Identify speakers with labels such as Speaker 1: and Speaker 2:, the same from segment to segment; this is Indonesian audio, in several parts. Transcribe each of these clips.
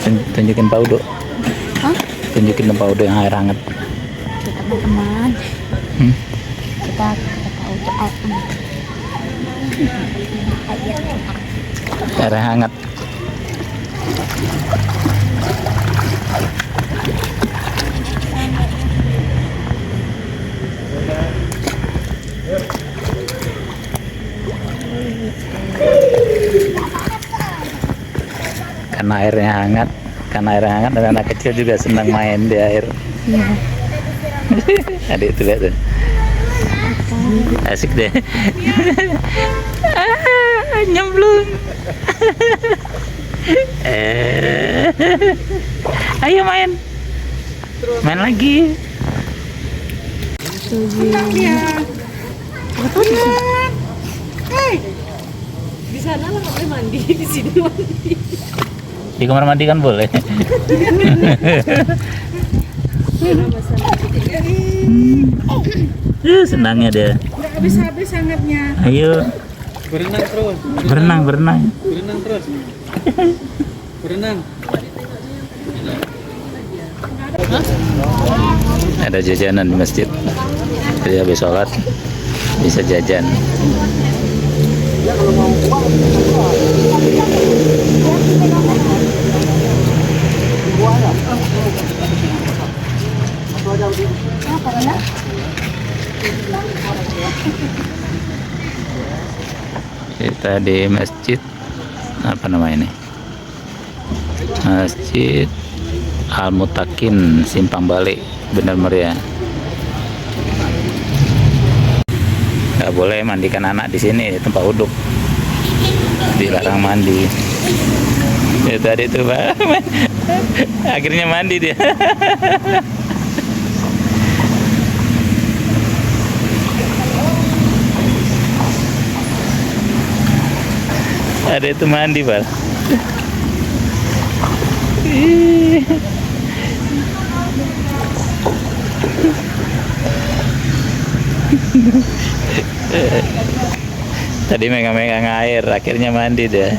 Speaker 1: Tunjukin Pak Udo.
Speaker 2: Hah?
Speaker 1: Tunjukin Pak Udo yang air hangat.
Speaker 2: Teman-teman. Kita tahu tuh air hangat.
Speaker 1: Air hangat. Karena airnya hangat dan anak kecil juga senang main di air.
Speaker 2: Iya.
Speaker 1: Adik itu lihat tuh, asik deh. Nyemplung. Ayo main lagi.
Speaker 3: Di sana lah nggak boleh mandi, di sini mandi.
Speaker 1: Di kamar mandi kan boleh. Senangnya dia.
Speaker 3: Nggak habis-habis hangatnya.
Speaker 1: Ayo
Speaker 4: Berenang terus.
Speaker 1: berenang.
Speaker 4: Berenang terus. Berenang.
Speaker 1: Ada jajanan di masjid. Jadi habis sholat bisa jajan. Kita di masjid apa namanya ini? Masjid Al-Mutakin Simpang Balik, Bener Meriah. Nggak boleh mandikan anak di sini, tempat uduk, dilarang mandi. Ya tadi tuh Pak, akhirnya mandi dia. Ada itu mandi Pak. Tadi megang-megang air, akhirnya mandi deh.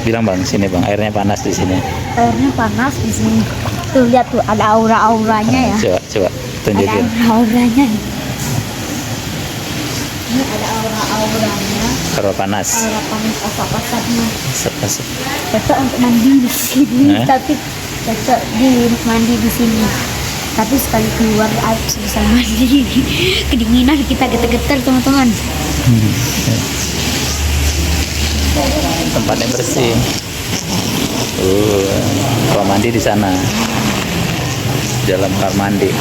Speaker 1: Bilang Bang, sini Bang, airnya panas di sini.
Speaker 2: Airnya panas di sini. Tuh lihat tuh ada aura-auranya ya.
Speaker 1: Coba tunjukin.
Speaker 2: Ada auranya. Ini ada aura-auranya.
Speaker 1: Aura panas.
Speaker 2: Aura panas asap-asapnya.
Speaker 1: Asap-asap.
Speaker 2: Cocok untuk mandi di sini, tapi cocok di mandi di sini. Tapi sekali keluar air bisa mandi. Kedinginan kita getar-getar teman-teman.
Speaker 1: Tempatnya bersih. Kalau mandi di sana, dalam kamar mandi.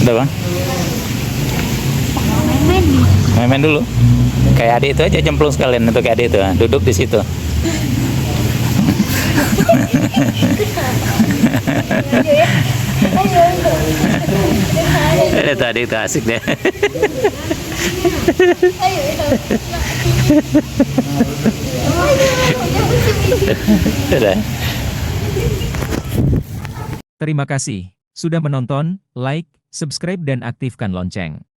Speaker 1: Udah Bang?
Speaker 2: Main-main nih.
Speaker 1: Main-main dulu. Kayak adik itu aja, jemplung sekalian untuk kayak adik itu. Duduk di situ. Tadi itu asik deh.
Speaker 5: Terima kasih sudah menonton, like, subscribe dan aktifkan lonceng.